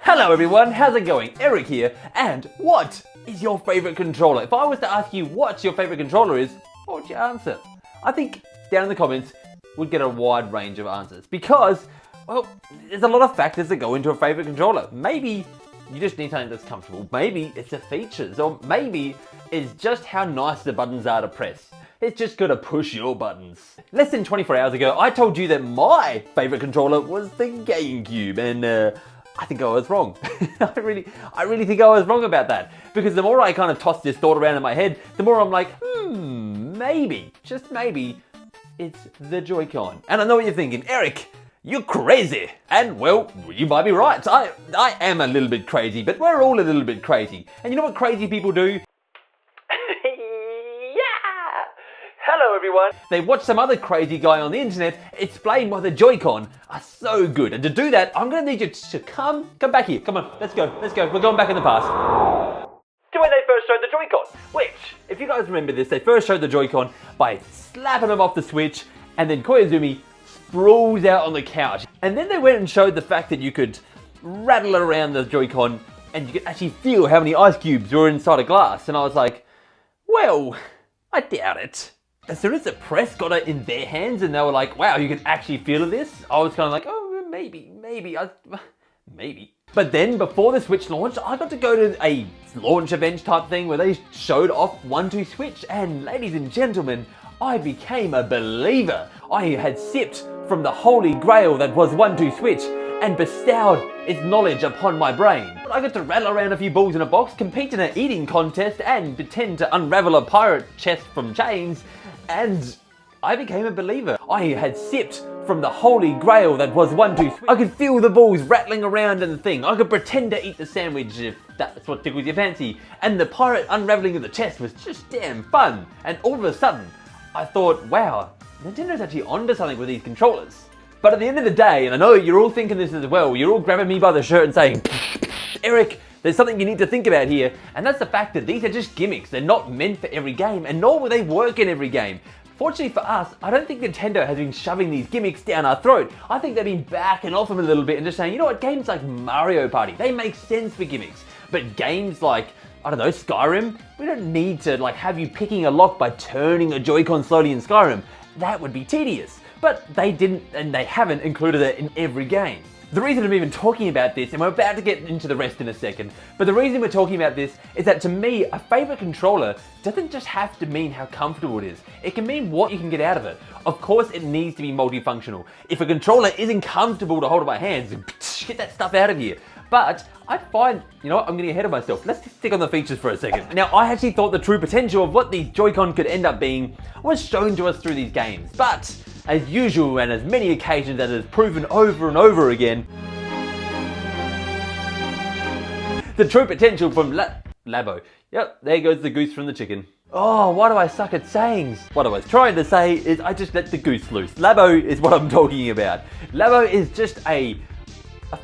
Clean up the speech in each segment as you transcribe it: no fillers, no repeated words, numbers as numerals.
Hello everyone, how's it going? Eric here, and what is your favorite controller? If I was to ask you what your favorite controller is, what would you answer? I think down in the comments we'd get a wide range of answers because, well, there's a lot of factors that go into a favorite controller. Maybe you just need something that's comfortable. Maybe it's the features, or maybe it's just how nice the buttons are to press. It's just gotta push your buttons. Less than 24 hours ago, I told you that my favorite controller was the GameCube, and I think I was wrong. I really think I was wrong about that. Because the more I kind of toss this thought around in my head, the more I'm like, maybe, just maybe, it's the Joy-Con. And I know what you're thinking, Eric, you're crazy. And well, you might be right. I am a little bit crazy, but we're all a little bit crazy. And you know what crazy people do? Hello everyone! They watch some other crazy guy on the internet explain why the Joy-Con are so good. And to do that, I'm gonna need you to come back here. Come on, let's go. We're going back in the past. To when they first showed the Joy-Con. Which, if you guys remember this, they first showed the Joy-Con by slapping them off the Switch, and then Koizumi sprawls out on the couch. And then they went and showed the fact that you could rattle it around the Joy-Con and you could actually feel how many ice cubes were inside a glass. And I was like, well, I doubt it. As soon as the press got it in their hands and they were like, wow, you can actually feel this, I was kind of like, oh, maybe. But then before the Switch launched, I got to go to a launch event type thing where they showed off 1-2 Switch, and ladies and gentlemen, I became a believer. I had sipped from the holy grail that was 1-2 Switch and bestowed its knowledge upon my brain. I got to rattle around a few balls in a box, compete in an eating contest, and pretend to unravel a pirate chest from chains, and I became a believer. I had sipped from the holy grail that was 1-2 Switch. I could feel the balls rattling around in the thing. I could pretend to eat the sandwich if that's what tickles your fancy. And the pirate unraveling of the chest was just damn fun. And all of a sudden, I thought, wow, Nintendo's actually onto something with these controllers. But at the end of the day, and I know you're all thinking this as well, you're all grabbing me by the shirt and saying, Eric, there's something you need to think about here, and that's the fact that these are just gimmicks. They're not meant for every game, and nor will they work in every game. Fortunately for us, I don't think Nintendo has been shoving these gimmicks down our throat. I think they've been backing off them a little bit and just saying, you know what, games like Mario Party, they make sense for gimmicks. But games like, I don't know, Skyrim, we don't need to have you picking a lock by turning a Joy-Con slowly in Skyrim. That would be tedious. But they didn't, and they haven't included it in every game. The reason I'm even talking about this, and we're about to get into the rest in a second, but the reason we're talking about this is that to me, a favorite controller doesn't just have to mean how comfortable it is. It can mean what you can get out of it. Of course, it needs to be multifunctional. If a controller isn't comfortable to hold in my hands, get that stuff out of here. But I find, you know what, I'm getting ahead of myself. Let's just stick on the features for a second. Now, I actually thought the true potential of what these Joy-Con could end up being was shown to us through these games. But as usual, and as many occasions as is proven over and over again, the true potential from Labo. Yep, there goes the goose from the chicken. Oh, why do I suck at sayings? What I was trying to say is I just let the goose loose. Labo is what I'm talking about. Labo is just a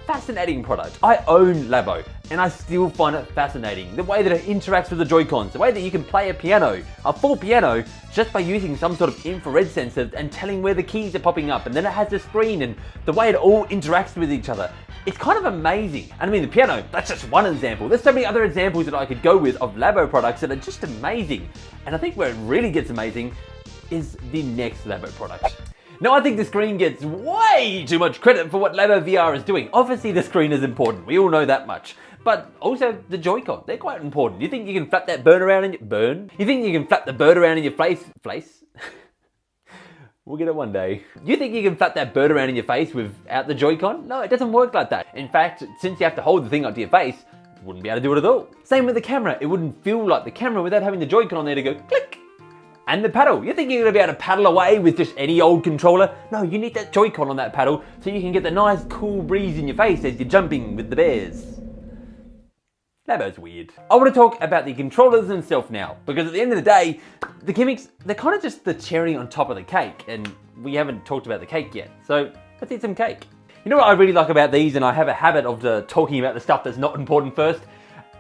fascinating product. I own Labo, and I still find it fascinating. The way that it interacts with the Joy-Cons, the way that you can play a full piano, just by using some sort of infrared sensor and telling where the keys are popping up, and then it has the screen, and the way it all interacts with each other. It's kind of amazing. And I mean, the piano, that's just one example. There's so many other examples that I could go with of Labo products that are just amazing. And I think where it really gets amazing is the next Labo product. Now, I think the screen gets way too much credit for what Labo VR is doing. Obviously, the screen is important. We all know that much. But also, the Joy-Con, they're quite important. You think you can flap that bird around in your... You think you can flap the bird around in your face? We'll get it one day. You think you can flap that bird around in your face without the Joy-Con? No, it doesn't work like that. In fact, since you have to hold the thing up to your face, you wouldn't be able to do it at all. Same with the camera. It wouldn't feel like the camera without having the Joy-Con on there to go click. And the paddle. You think you're gonna be able to paddle away with just any old controller? No, you need that Joy-Con on that paddle so you can get the nice cool breeze in your face as you're jumping with the bears. Labo's weird. I want to talk about the controllers themselves now, because at the end of the day, the gimmicks, they're kind of just the cherry on top of the cake, and we haven't talked about the cake yet, so let's eat some cake. You know what I really like about these, and I have a habit of talking about the stuff that's not important first?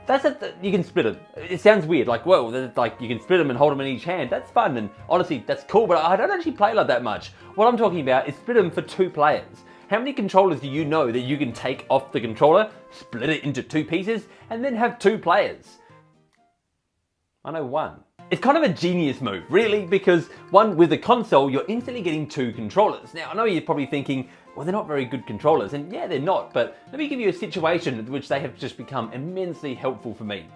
That's that you can split them. It sounds weird, like, whoa, like you can split them and hold them in each hand. That's fun, and honestly, that's cool, but I don't actually play like that much. What I'm talking about is split them for 2 players. How many controllers do you know that you can take off the controller, split it into 2 pieces, and then have 2 players? I know one. It's kind of a genius move, really, because one, with the console, you're instantly getting 2 controllers. Now, I know you're probably thinking, well, they're not very good controllers, and yeah, they're not, but let me give you a situation in which they have just become immensely helpful for me.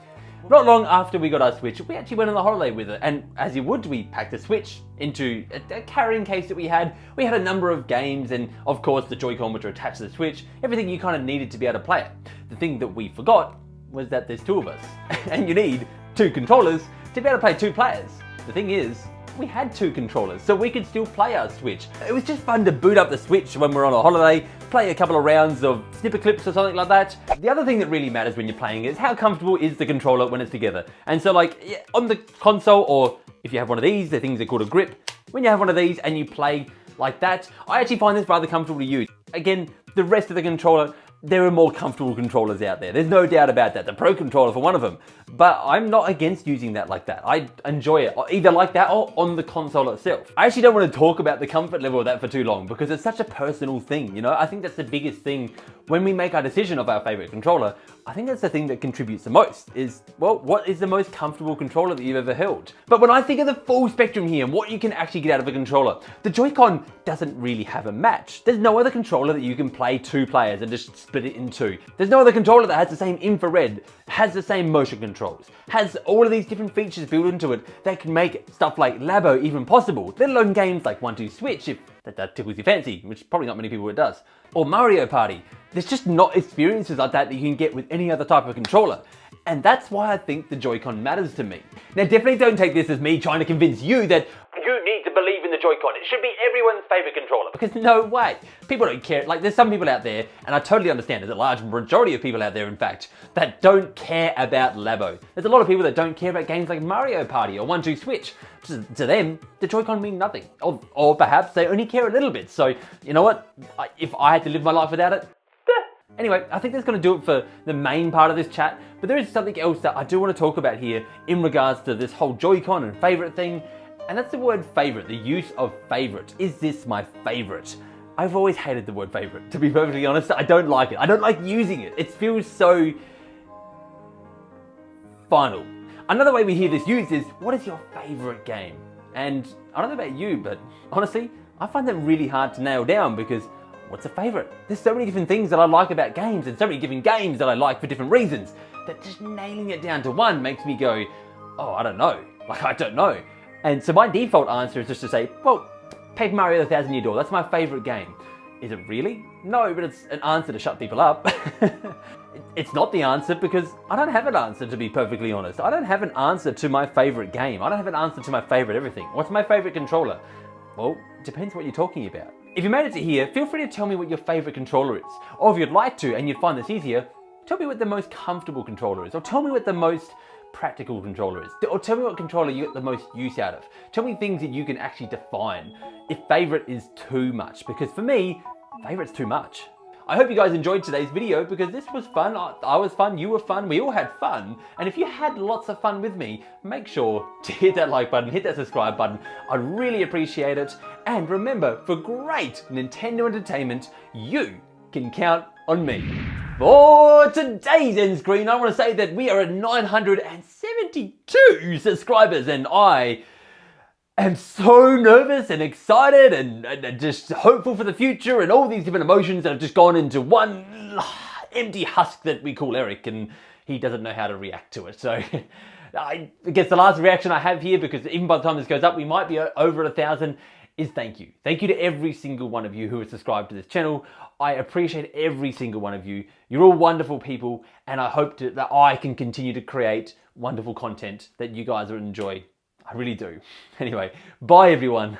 Not long after we got our Switch, we actually went on a holiday with it, and as you would, we packed the Switch into a carrying case that we had. We had a number of games, and of course the Joy-Con which are attached to the Switch, everything you kind of needed to be able to play it. The thing that we forgot was that there's 2 of us, and you need 2 controllers to be able to play 2 players. The thing is, we had 2 controllers, so we could still play our Switch. It was just fun to boot up the Switch when we're on a holiday, play a couple of rounds of snipper clips or something like that. The other thing that really matters when you're playing is how comfortable is the controller when it's together. And so like, yeah, on the console, or if you have one of these, the things are called a grip. When you have one of these and you play like that, I actually find this rather comfortable to use. Again, the rest of the controller, there are more comfortable controllers out there. There's no doubt about that. The Pro Controller for one of them. But I'm not against using that like that. I enjoy it either like that or on the console itself. I actually don't want to talk about the comfort level of that for too long because it's such a personal thing, you know? I think that's the biggest thing when we make our decision of our favorite controller. I think that's the thing that contributes the most is, well, what is the most comfortable controller that you've ever held? But when I think of the full spectrum here and what you can actually get out of a controller, the Joy-Con doesn't really have a match. There's no other controller that you can play 2 players and just split it in 2. There's no other controller that has the same infrared, has the same motion controls, has all of these different features built into it that can make stuff like Labo even possible, let alone games like 1-2-Switch if that tickles your fancy, which probably not many people it does. Or Mario Party. There's just not experiences like that that you can get with any other type of controller. And that's why I think the Joy-Con matters to me. Now definitely don't take this as me trying to convince you that you need to believe in the Joy-Con. It should be everyone's favorite controller, because no way. People don't care. Like, there's some people out there, and I totally understand, there's a large majority of people out there, in fact, that don't care about Labo. There's a lot of people that don't care about games like Mario Party or 1-2-Switch. To them, the Joy-Con mean nothing. Or perhaps they only care a little bit. So, you know what? If I had to live my life without it, anyway, I think that's going to do it for the main part of this chat, but there is something else that I do want to talk about here in regards to this whole Joy-Con and favorite thing, and that's the word favorite, the use of favorite. Is this my favorite? I've always hated the word favorite, to be perfectly honest. I don't like it. I don't like using it. It feels so final. Another way we hear this used is, what is your favorite game? And I don't know about you, but honestly, I find that really hard to nail down because what's a favorite? There's so many different things that I like about games and so many different games that I like for different reasons that just nailing it down to one makes me go, oh, I don't know. Like, I don't know. And so my default answer is just to say, well, Paper Mario The Thousand Year Door, that's my favorite game. Is it really? No, but it's an answer to shut people up. It's not the answer because I don't have an answer, to be perfectly honest. I don't have an answer to my favorite game. I don't have an answer to my favorite everything. What's my favorite controller? Well, it depends what you're talking about. If you made it to here, feel free to tell me what your favorite controller is. Or if you'd like to, and you'd find this easier, tell me what the most comfortable controller is. Or tell me what the most practical controller is. Or tell me what controller you get the most use out of. Tell me things that you can actually define if favorite is too much. Because for me, favorite's too much. I hope you guys enjoyed today's video because this was fun. I was fun, you were fun, we all had fun. And if you had lots of fun with me, make sure to hit that like button, hit that subscribe button. I'd really appreciate it. And remember, for great Nintendo entertainment, you can count on me. For today's end screen, I want to say that we are at 972 subscribers and I am so nervous and excited and just hopeful for the future and all these different emotions that have just gone into one empty husk that we call Eric, and he doesn't know how to react to it. So I guess the last reaction I have here, because even by the time this goes up, we might be over 1,000, is thank you. Thank you to every single one of you who has subscribed to this channel. I appreciate every single one of you. You're all wonderful people, and I hope that I can continue to create wonderful content that you guys will enjoy. I really do. Anyway, bye everyone.